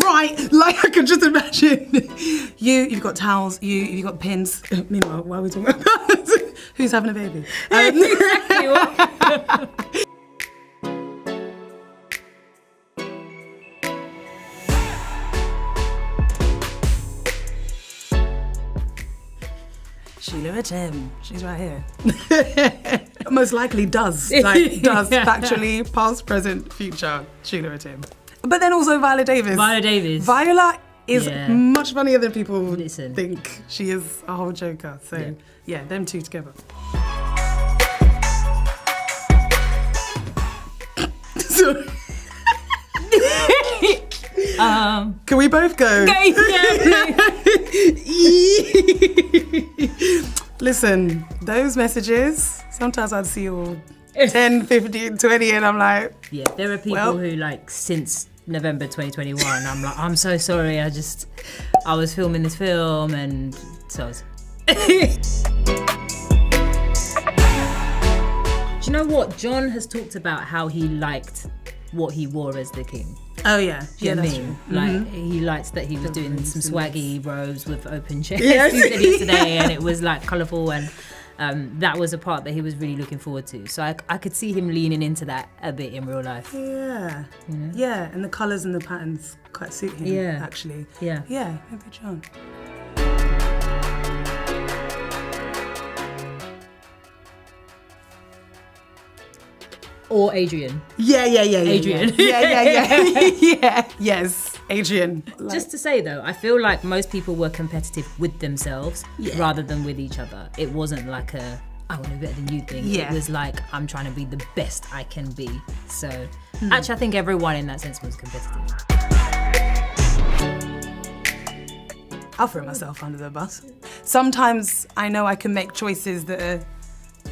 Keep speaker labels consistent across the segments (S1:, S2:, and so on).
S1: Right, like I could just imagine. You've got towels, you've got pins. Meanwhile, why are we talking about who's having a baby?
S2: Exactly.
S1: Sheila Atim, she's right here. Most likely does factually, past, present, future, Sheila Atim. But then also Viola Davis. Viola is much funnier than people think. She is a whole joker. So yeah, them two together. Can we both go? Listen, those messages, sometimes I'd see all 10, 15, 20 and I'm like...
S2: Yeah, there are people who like, since November 2021, I'm like, I'm so sorry, I was filming this film and so... Do you know what? John has talked about how he liked what he wore as the king.
S1: Oh yeah,
S2: Do you know what I mean? Like he liked that he was doing some swaggy robes with open chest. He said it today, and it was like colourful, and that was a part that he was really looking forward to. So I could see him leaning into that a bit in real life.
S1: Yeah,
S2: you know?
S1: Yeah, and the colours and the patterns quite suit him. Yeah, actually.
S2: Yeah,
S1: maybe John.
S2: Or Adrian.
S1: Yeah.
S2: Adrian.
S1: Yeah. Yes, Adrian.
S2: Just to say though, I feel like most people were competitive with themselves rather than with each other. It wasn't like I want to be better than you thing. It was like, I'm trying to be the best I can be. So actually I think everyone in that sense was competitive.
S1: I'll throw myself under the bus. Sometimes I know I can make choices that are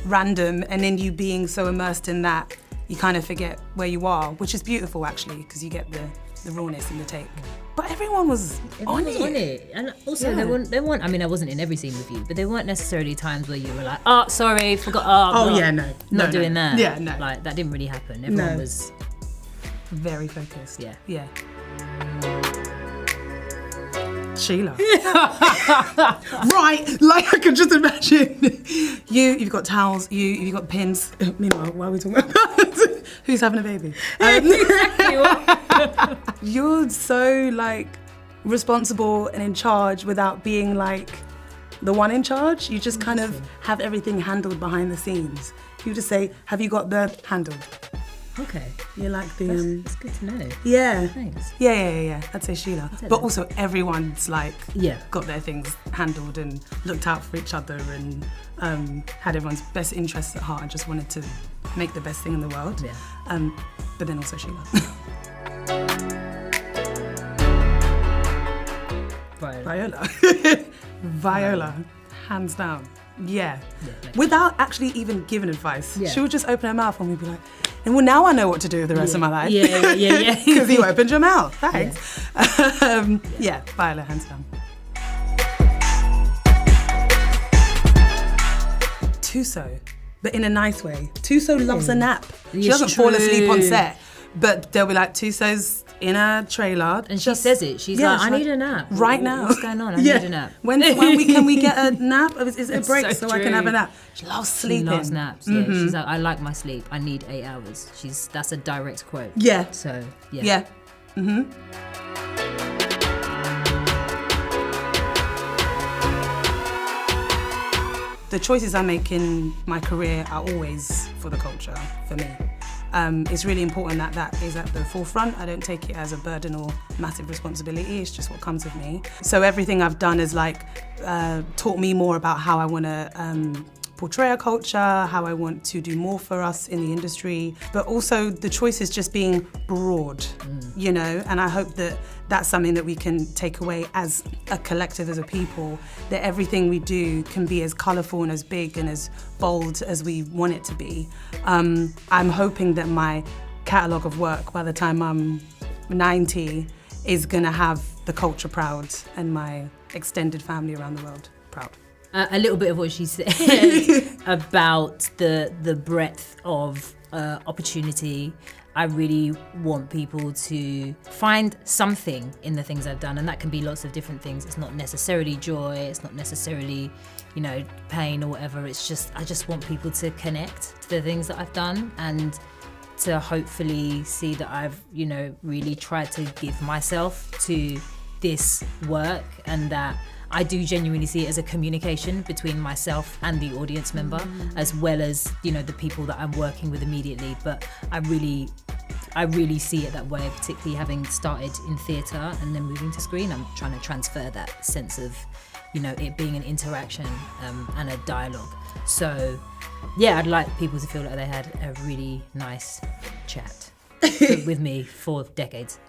S1: random, and in you being so immersed in that, you kind of forget where you are, which is beautiful actually, because you get the rawness in the take. But everyone was on it.
S2: And also there weren't, I mean, I wasn't in every scene with you, but there weren't necessarily times where you were like, oh, sorry, forgot, not doing that.
S1: Yeah, no.
S2: Like, that didn't really happen. Everyone was
S1: very focused.
S2: Yeah.
S1: Sheila. Right, like I could just imagine. You've got towels, you've got pins. Meanwhile, why are we talking about who's having a baby? You're so like responsible and in charge without being like the one in charge. You just kind of have everything handled behind the scenes. You just say, have you got the handled?
S2: Okay.
S1: You're like the...
S2: That's good to know.
S1: Yeah.
S2: Thanks.
S1: Yeah. I'd say Sheila. But also everyone's like got their things handled and looked out for each other and had everyone's best interests at heart and just wanted to make the best thing in the world. Yeah. But then also Sheila. Viola. Hands down. Yeah. Without actually even giving advice. Yeah. She would just open her mouth and we'd be like, and well, now I know what to do with the rest of my life.
S2: Yeah.
S1: Because you opened your mouth. Thanks. Yeah, Viola, hands down. Tuso, but in a nice way. Tuso loves a nap. She doesn't fall asleep on set, but they'll be like, Tuso's in a trailer.
S2: And she says it. She's like, I need a nap.
S1: Right now.
S2: What's going on? I need a nap.
S1: When can we get a nap? Is it a break so I can have a nap? She loves sleeping.
S2: She loves naps, yeah. She's like, I like my sleep. I need 8 hours. That's a direct quote.
S1: Yeah.
S2: So, yeah.
S1: Yeah. Mm-hmm. The choices I make in my career are always for the culture, for me. It's really important that is at the forefront. I don't take it as a burden or massive responsibility. It's just what comes with me. So everything I've done is like taught me more about how I want to portray a culture, how I want to do more for us in the industry, but also the choice is just being broad, you know, and I hope that that's something that we can take away as a collective, as a people, that everything we do can be as colourful and as big and as bold as we want it to be. I'm hoping that my catalogue of work by the time I'm 90 is gonna have the culture proud and my extended family around the world proud.
S2: A little bit of what she said about the breadth of opportunity I really want people to find something in the things I've done, and that can be lots of different things. It's not necessarily joy, it's not necessarily, pain or whatever. It's just, I just want people to connect to the things that I've done, and to hopefully see that I've, really tried to give myself to this work, and that I do genuinely see it as a communication between myself and the audience member, as well as, the people that I'm working with immediately. But I really see it that way, particularly having started in theatre and then moving to screen. I'm trying to transfer that sense of, it being an interaction and a dialogue. So, yeah, I'd like people to feel like they had a really nice chat with me for decades.